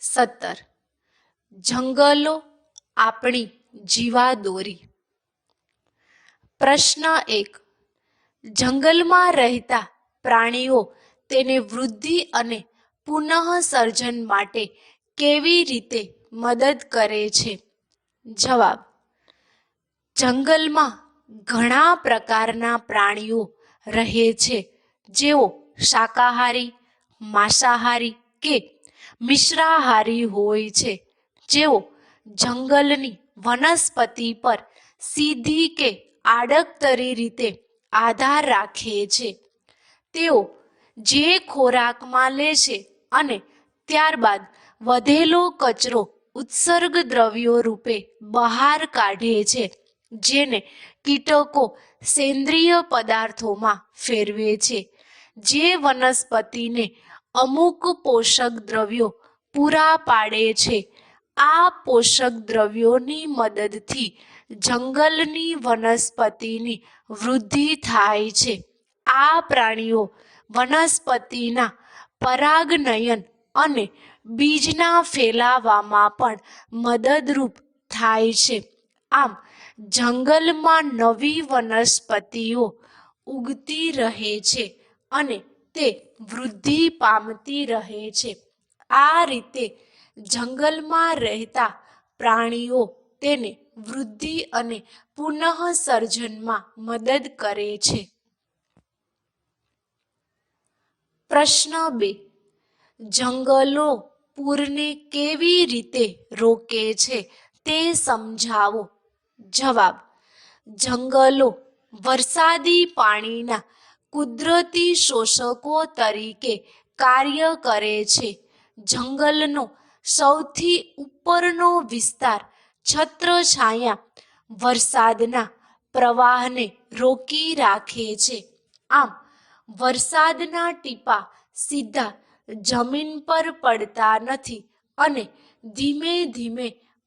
17. જંગલો આપણી જીવાદોરી. પ્રશ્ન 1. જંગલમાં રહેતા પ્રાણીઓ તેને વૃદ્ધિ અને પુનઃસર્જન માટે કેવી રીતે મદદ કરે છે? જવાબ. જંગલમાં ઘણા પ્રકારના પ્રાણીઓ રહે છે જેઓ શાકાહારી, માંસાહારી કે મિશ્રાહારી હોય છે, જેઓ જંગલની વનસ્પતિ પર સીધી કે આડકતરી રીતે આધાર રાખે છે. તેઓ જે ખોરાકમાં લે છે અને ત્યારબાદ વધેલો કચરો ઉત્સર્ગ દ્રવ્યો રૂપે બહાર કાઢે છે, જેને કીટકો સેન્દ્રિય પદાર્થોમાં ફેરવે છે, જે વનસ્પતિને અમુક પોષક દ્રવ્યો પૂરા પાડે છે. આ પોષક દ્રવ્યોની મદદથી જંગલની વનસ્પતિની વૃદ્ધિ થાય છે. આ પ્રાણીઓ વનસ્પતિના પરાગનયન અને બીજના ફેલાવામાં પણ મદદરૂપ થાય છે. આમ જંગલમાં નવી વનસ્પતિઓ ઉગતી રહે છે અને તે વૃદ્ધિ પામતી રહે છે. આ રીતે જંગલમાં રહેતા પ્રાણીઓ તેને વૃદ્ધિ અને પુનઃસર્જનમાં મદદ કરે છે. પ્રશ્ન 2. જંગલો પૂરને કેવી રીતે રોકે છે તે સમજાવો. જવાબ. જંગલો વરસાદી પાણીના કુદરતી શોષકો તરીકે કાર્ય કરે છે. જંગલનો સૌથી ઉપરનો વિસ્તાર છત્રછાયા વરસાદના પ્રવાહને રોકી રાખે છે. આમ વરસાદના ટીપાં સીધા જમીન પર પડતા નથી અને ધીમે ધીમે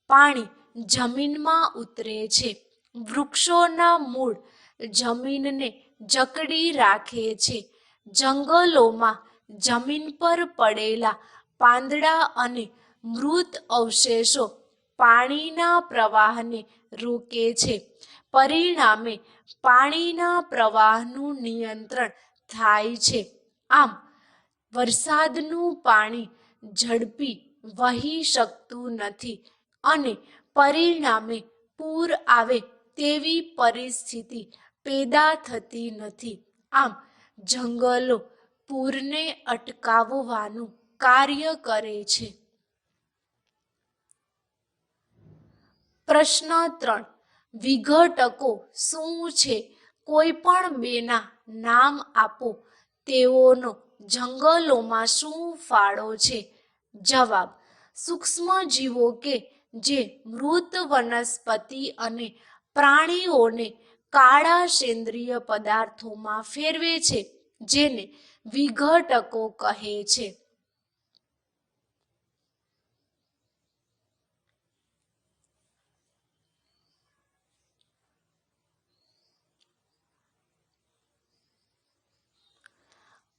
પાણી જમીનમાં ઉતરે છે. વૃક્ષોના મૂળ જમીનને જકડી રાખે છે. જંગલોમાં જમીન પર પડેલા પાંદડા અને મૃત અવશેષો પાણીના પ્રવાહને રોકે છે. પરિણામે પાણીના પ્રવાહનું નિયંત્રણ થાય છે. આમ વરસાદનું પાણી ઝડપી વહી શકતું નથી અને પરિણામે પૂર આવે તેવી પરિસ્થિતિ પેદા થતી નથી. આમ જંગલો પૂરને અટકાવવાનું કાર્ય કરે છે. પ્રશ્ન 3. વિઘટકો શું છે? કોઈ પણ બેના નામ આપો. તેઓનો જંગલોમાં શું ફાળો છે? જવાબ. સૂક્ષ્મજીવો કે જે મૃત વનસ્પતિ અને પ્રાણીઓને કાળા સેન્દ્રિય પદાર્થોમાં ફેરવે છે, જેને વિઘટકો કહે છે.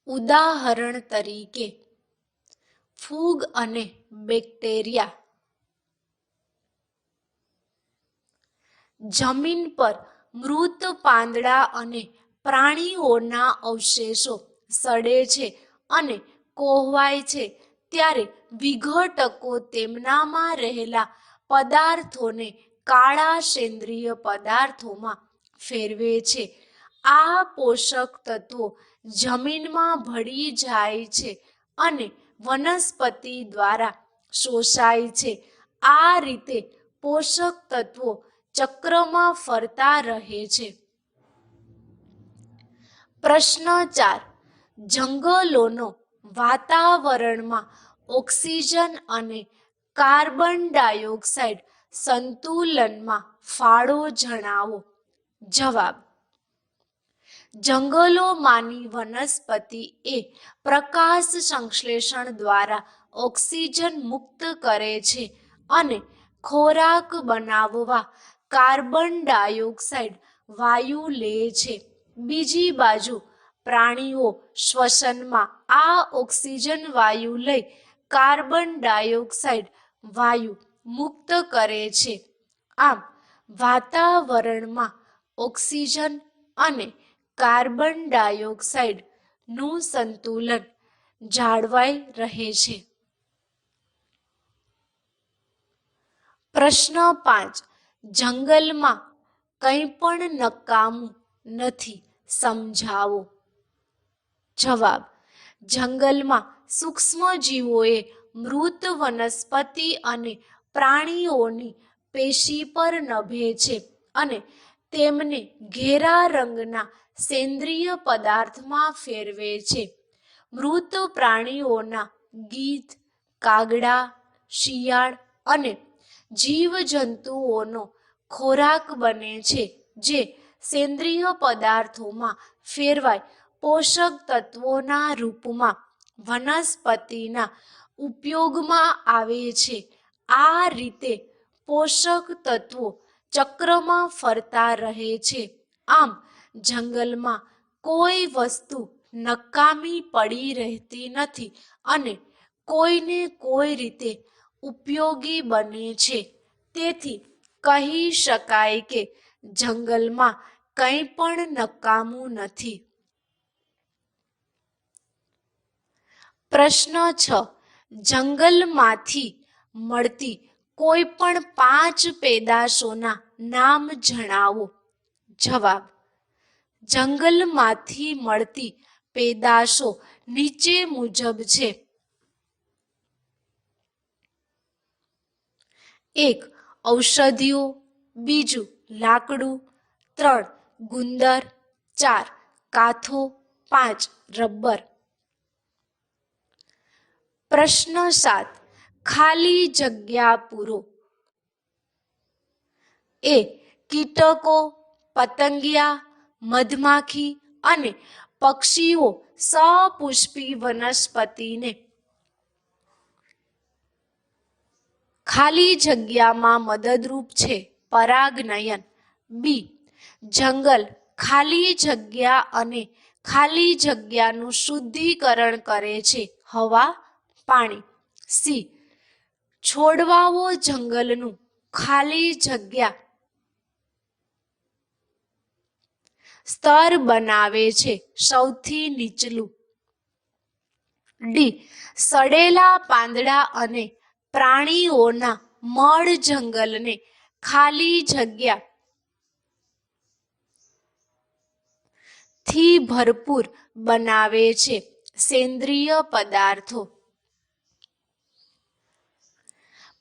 ઉદાહરણ તરીકે ફૂગ અને બેક્ટેરિયા. જમીન પર મૃત પાંદડા અને પ્રાણીઓના અવશેષો સડે છે અને કોહવાય છે ત્યારે વિઘટકો તેમનામાં રહેલા પદાર્થોને કાળા સેન્દ્રિય પદાર્થોમાં ફેરવે છે. આ પોષક તત્વો જમીનમાં ભળી જાય છે અને વનસ્પતિ દ્વારા શોષાય છે. આ રીતે પોષક તત્વો ચક્રમાં ફરતા રહે છે. પ્રશ્ન 4. જંગલોનો વાતાવરણમાં ઓક્સિજન અને કાર્બન ડાયોક્સાઇડ સંતુલનમાં ફાળો જણાવો. જવાબ. જંગલોમાંની વનસ્પતિ એ પ્રકાશ સંશ્લેષણ દ્વારા ઓક્સિજન મુક્ત કરે છે અને ખોરાક બનાવવા કાર્બન ડાયોક્સાઇડ વાયુ લે છે. બીજી બાજુ પ્રાણીઓ શ્વસનમાં આ ઓક્સિજન વાયુ લઈ કાર્બન ડાયોક્સાઇડ વાયુ મુક્ત કરે છે. આમ વાતાવરણમાં ઓક્સિજન અને કાર્બન ડાયોક્સાઇડનું સંતુલન જાળવાઈ રહે છે. પ્રશ્ન 5. જંગલમાં કંઈ પણ નકામું નથી, સમજાવો. જવાબ. જંગલમાં સૂક્ષ્મ જીવોએ મૃત વનસ્પતિ અને પ્રાણીઓની પેશી પર નભે છે અને તેમને ઘેરા રંગના સેન્દ્રિય પદાર્થમાં ફેરવે છે. મૃત પ્રાણીઓના ગીધ, કાગડા, શિયાળ અને જીવજંતુઓનો ખોરાક બને છે, જે સેન્દ્રિય પદાર્થોમાં ફેરવાઈ પોષક તત્વોના રૂપમાં વનસ્પતિના ઉપયોગમાં આવે છે. આ રીતે પોષક તત્વો ચક્રમાં ફરતા રહે છે. આમ જંગલમાં કોઈ વસ્તુ નકામી પડી રહેતી નથી અને કોઈને કોઈ રીતે ઉપયોગી બને છે. તેથી કહી શકાય કે જંગલમાં કંઈ પણ નકામું નથી. પ્રશ્ન 6. જંગલમાંથી મળતી કોઈ પણ 5 પેદાશોના નામ જણાવો. જવાબ. જંગલમાંથી મળતી પેદાશો નીચે મુજબ છે. 1. ઔષધિઓ. 2. લાકડું. 3. ગુંદર. 4. કાથો. 5. રબર. પ્રશ્ન 7. ખાલી જગ્યા પૂરો. એ. કીટકો, પતંગિયા, મધમાખી અને પક્ષીઓ સપુષ્પી વનસ્પતિને ખાલી જગ્યામાં મદદરૂપ છે. પરાગનયન. બી. જંગલ ખાલી જગ્યા અને ખાલી જગ્યાનું શુદ્ધિકરણ કરે છે. હવા, પાણી. સી. છોડવાઓ જંગલનું ખાલી જગ્યા સ્તર બનાવે છે, સૌથી નીચલું. ડી. સડેલા પાંદડા અને પ્રાણીઓના મળ જંગલને ખાલી જગ્યા થી ભરપૂર બનાવે છે. સેન્દ્રિય પદાર્થો.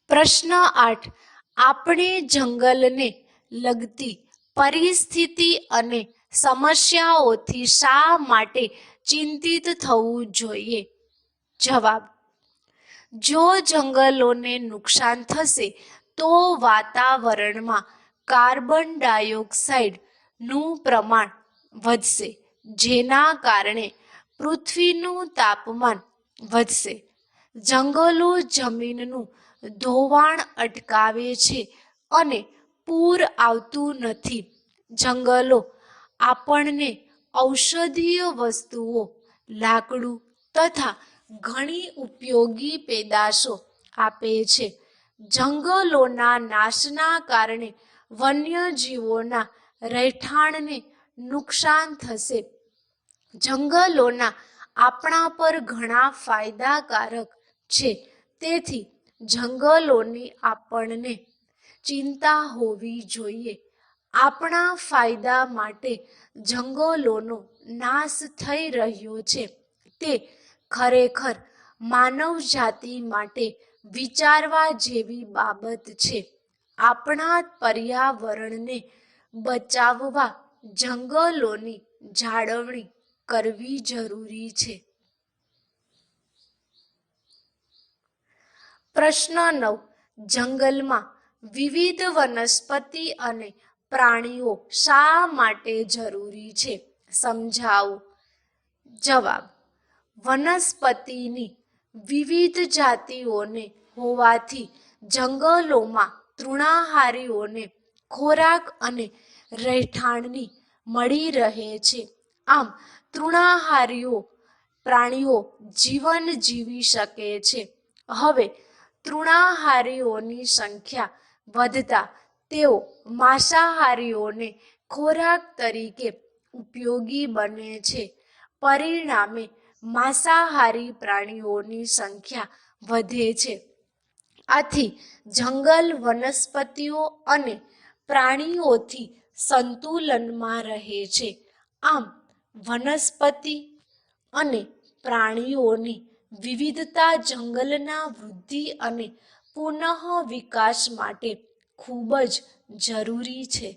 પ્રશ્ન 8. આપણે જંગલને લગતી પરિસ્થિતિ અને સમસ્યાઓથી શા માટે ચિંતિત થવું જોઈએ? જવાબ. જો જંગલોને નુકસાન થશે તો વાતાવરણમાં કાર્બન ડાયોક્સાઇડનું પ્રમાણ વધશે, જેના કારણે પૃથ્વીનું તાપમાન વધશે. જંગલો જમીનનું ધોવાણ અટકાવે છે અને પૂર આવતું નથી. જંગલો આપણને ઔષધીય વસ્તુઓ, લાકડું તથા ઘણી ઉપયોગી પેદાશો આપે છે. જંગલોના નાશના કારણે વન્યજીવોના રહેઠાણને નુકસાન થશે. જંગલોના આપણા પર ઘણા ફાયદાકારક છે. તેથી જંગલોની આપણને ચિંતા હોવી જોઈએ. આપણા ફાયદા માટે જંગલોનો નાશ થઈ રહ્યો છે, તે ખરેખર માનવજાતિ માટે વિચારવા જેવી બાબત છે. આપણા પર્યાવરણને બચાવવા જંગલોની જાળવણી કરવી જરૂરી છે. પ્રશ્ન 9. જંગલમાં વિવિધ વનસ્પતિ અને પ્રાણીઓ શા માટે જરૂરી છે? સમજાવો. જવાબ. વનસ્પતિની વિવિધ જાતિઓને હોવાથી જંગલોમાં તૃણાહારીઓને ખોરાક અને રહેઠાણની મળી રહે છે. આમ તૃણાહારીઓ પ્રાણીઓ જીવન જીવી શકે છે હવે તૃણાહારીઓની સંખ્યા વધતા તેઓ માંસાહારીઓને ખોરાક તરીકે ઉપયોગી બને છે. પરિણામે માંસાહારી પ્રાણીઓની સંખ્યા વધે છે. આથી જંગલ વનસ્પતિઓ અને પ્રાણીઓથી સંતુલનમાં રહે છે. આમ વનસ્પતિ અને પ્રાણીઓની વિવિધતા જંગલના વૃદ્ધિ અને પુનઃ વિકાસ માટે ખૂબ જ જરૂરી છે.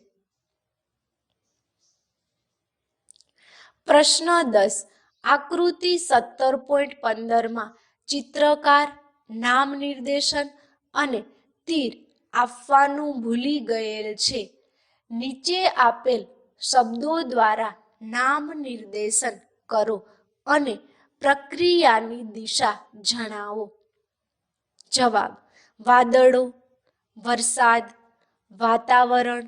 પ્રશ્ન 10. આકૃતિ 17.15 ચિત્રકાર નામ નિર્દેશન અને તીર આપવાનું ભૂલી ગયેલ છે. નીચે આપેલ શબ્દો દ્વારા નામ નિર્દેશન કરો અને પ્રક્રિયાની દિશા જણાવો. જવાબ: વાદળો, વરસાદ, વાતાવરણ,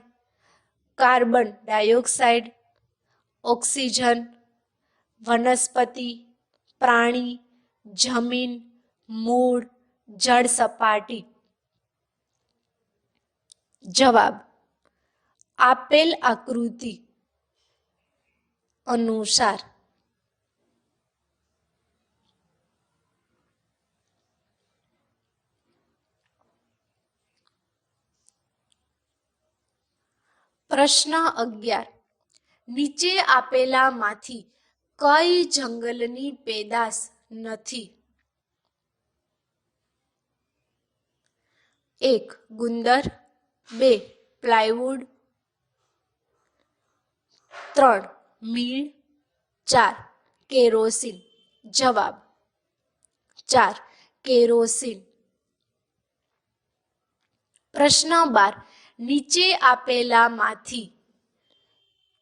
કાર્બન ડાયોક્સાઇડ, ઓક્સિજન, વનસ્પતિ, પ્રાણી, જમીન, મૂળ, જળ સપાટી. જવાબ: આપેલ આકૃતિ અનુસાર. પ્રશ્ન 11. નીચે આપેલામાંથી કઈ જંગલની પેદાશ નથી? 1. ગુંદર, 2. પ્લાયવુડ, 3. મીણ, 4. કેરોસીન. જવાબ: 4. કેરોસીન. પ્રશ્ન 12. નીચે આપેલામાંથી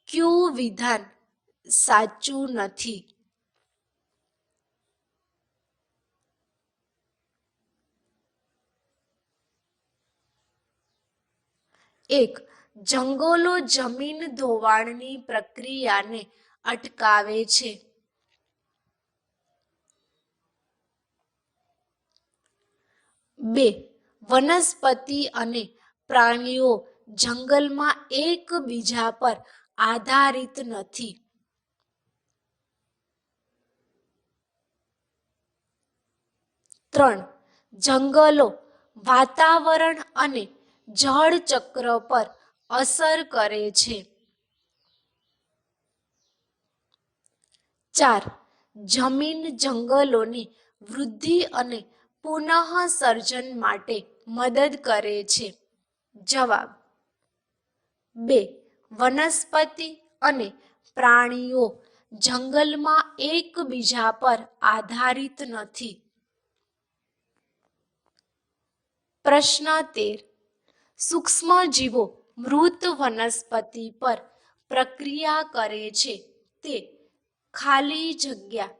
કયું વિધાન સાચું નથી? 1. જંગલો જમીન ધોવાણની પ્રક્રિયાને અટકાવે છે. 2. વનસ્પતિ અને પ્રાણીઓ જંગલમાં એકબીજા પર આધારિત નથી. 3. જંગલો વાતાવરણ અને જળચક્ર પર અસર કરે છે. 4. જમીન જંગલોની વૃદ્ધિ અને પુનઃસર્જન માટે મદદ કરે છે. જવાબ: 2. વનસ્પતિ અને પ્રાણીઓ જંગલમાં એકબીજા પર આધારિત નથી. પ્રશ્ન 13. સૂક્ષ્મજીવો મૃત વનસ્પતિ પર પ્રક્રિયા કરે છે તે ખાલી જગ્યા.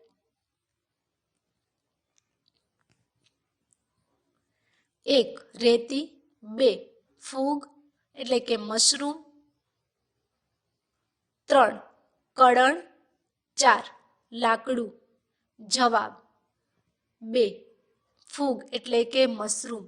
1. રેતી, 2. ફૂગ એટલે કે મશરૂમ, 3. કળણ, 4. લાકડું. જવાબ: 2. ફૂગ એટલે કે મશરૂમ.